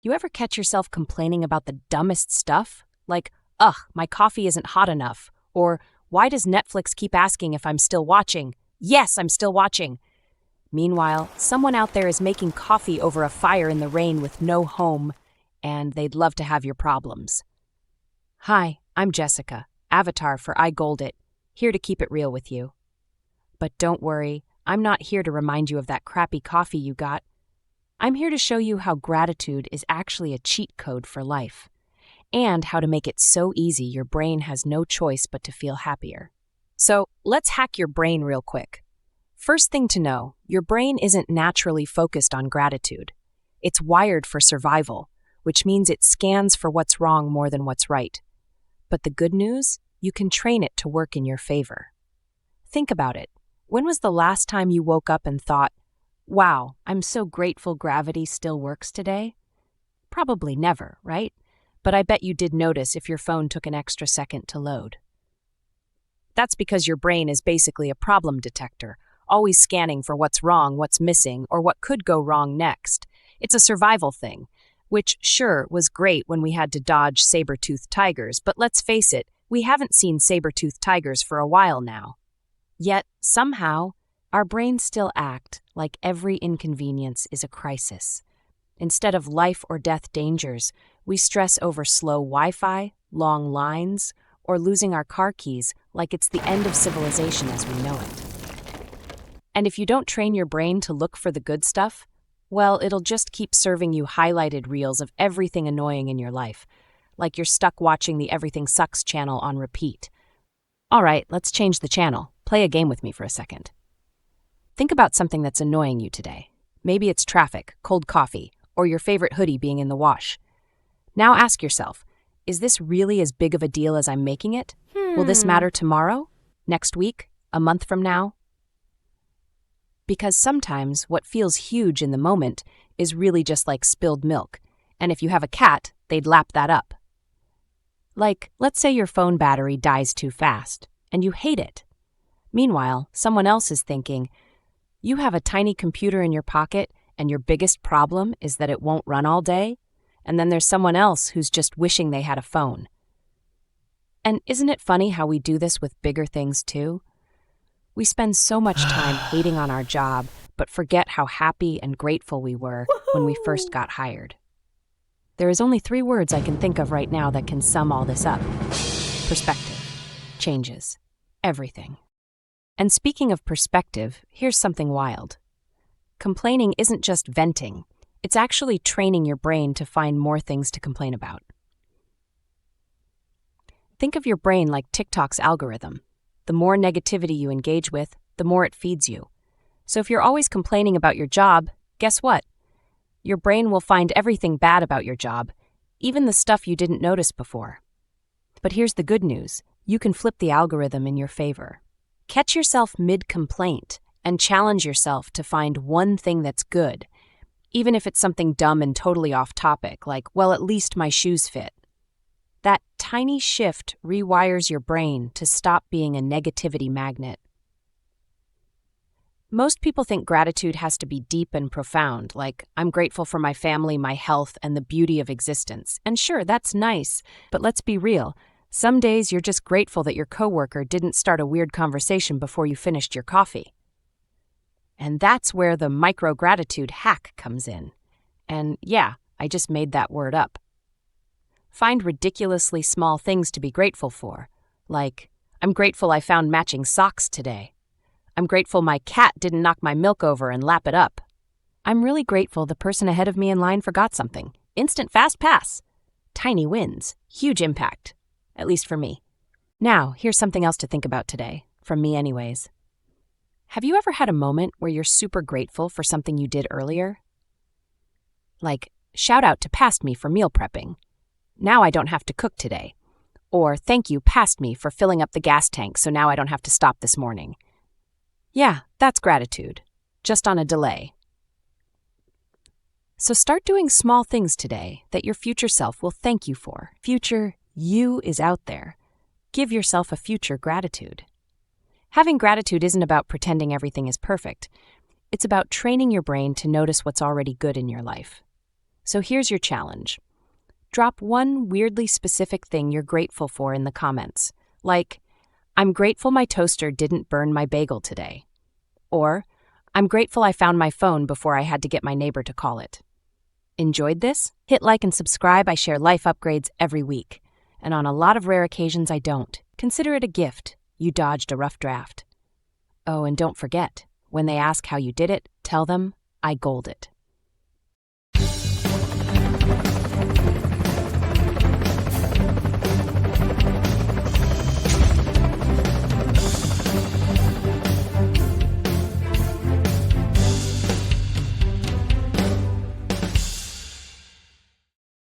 You ever catch yourself complaining about the dumbest stuff? Like, ugh, my coffee isn't hot enough. Or, why does Netflix keep asking if I'm still watching? Yes, I'm still watching. Meanwhile, someone out there is making coffee over a fire in the rain with no home, and they'd love to have your problems. Hi, I'm Jessica, avatar for I Gold It, here to keep it real with you. But don't worry, I'm not here to remind you of that crappy coffee you got. I'm here to show you how gratitude is actually a cheat code for life, and how to make it so easy your brain has no choice but to feel happier. So, let's hack your brain real quick. First thing to know, your brain isn't naturally focused on gratitude. It's wired for survival, which means it scans for what's wrong more than what's right. But the good news? You can train it to work in your favor. Think about it. When was the last time you woke up and thought, wow, I'm so grateful gravity still works today? Probably never, right? But I bet you did notice if your phone took an extra second to load. That's because your brain is basically a problem detector, always scanning for what's wrong, what's missing, or what could go wrong next. It's a survival thing, which, sure, was great when we had to dodge saber-toothed tigers, but let's face it, we haven't seen saber-toothed tigers for a while now. Yet, somehow, our brains still act like every inconvenience is a crisis. Instead of life or death dangers, we stress over slow Wi-Fi, long lines, or losing our car keys like it's the end of civilization as we know it. And if you don't train your brain to look for the good stuff, well, it'll just keep serving you highlighted reels of everything annoying in your life, like you're stuck watching the Everything Sucks channel on repeat. All right, let's change the channel. Play a game with me for a second. Think about something that's annoying you today. Maybe it's traffic, cold coffee, or your favorite hoodie being in the wash. Now ask yourself, is this really as big of a deal as I'm making it? Will this matter tomorrow? Next week? A month from now? Because sometimes what feels huge in the moment is really just like spilled milk, and if you have a cat, they'd lap that up. Like, let's say your phone battery dies too fast, and you hate it. Meanwhile, someone else is thinking, you have a tiny computer in your pocket, and your biggest problem is that it won't run all day, and then there's someone else who's just wishing they had a phone. And isn't it funny how we do this with bigger things too? We spend so much time hating on our job, but forget how happy and grateful we were when we first got hired. There is only 3 words I can think of right now that can sum all this up. Perspective. Changes. Everything. And speaking of perspective, here's something wild. Complaining isn't just venting. It's actually training your brain to find more things to complain about. Think of your brain like TikTok's algorithm. The more negativity you engage with, the more it feeds you. So if you're always complaining about your job, guess what? Your brain will find everything bad about your job, even the stuff you didn't notice before. But here's the good news. You can flip the algorithm in your favor. Catch yourself mid-complaint and challenge yourself to find one thing that's good, even if it's something dumb and totally off topic, like, well, at least my shoes fit. That tiny shift rewires your brain to stop being a negativity magnet. Most people think gratitude has to be deep and profound, like, I'm grateful for my family, my health, and the beauty of existence. And sure, that's nice, but let's be real. Some days you're just grateful that your coworker didn't start a weird conversation before you finished your coffee. And that's where the micro-gratitude hack comes in. And yeah, I just made that word up. Find ridiculously small things to be grateful for, like, I'm grateful I found matching socks today. I'm grateful my cat didn't knock my milk over and lap it up. I'm really grateful the person ahead of me in line forgot something. Instant fast pass. Tiny wins, huge impact, at least for me. Now, here's something else to think about today, from me anyways. Have you ever had a moment where you're super grateful for something you did earlier? Like, shout out to Past Me for meal prepping. Now I don't have to cook today. Or thank you, Past Me, for filling up the gas tank so now I don't have to stop this morning. Yeah, that's gratitude, just on a delay. So start doing small things today that your future self will thank you for. Future you is out there. Give yourself a future gratitude. Having gratitude isn't about pretending everything is perfect. It's about training your brain to notice what's already good in your life. So here's your challenge. Drop one weirdly specific thing you're grateful for in the comments, like, I'm grateful my toaster didn't burn my bagel today. Or, I'm grateful I found my phone before I had to get my neighbor to call it. Enjoyed this? Hit like and subscribe. I share life upgrades every week. And on a lot of rare occasions, I don't. Consider it a gift. You dodged a rough draft. Oh, and don't forget, when they ask how you did it, tell them I gold it.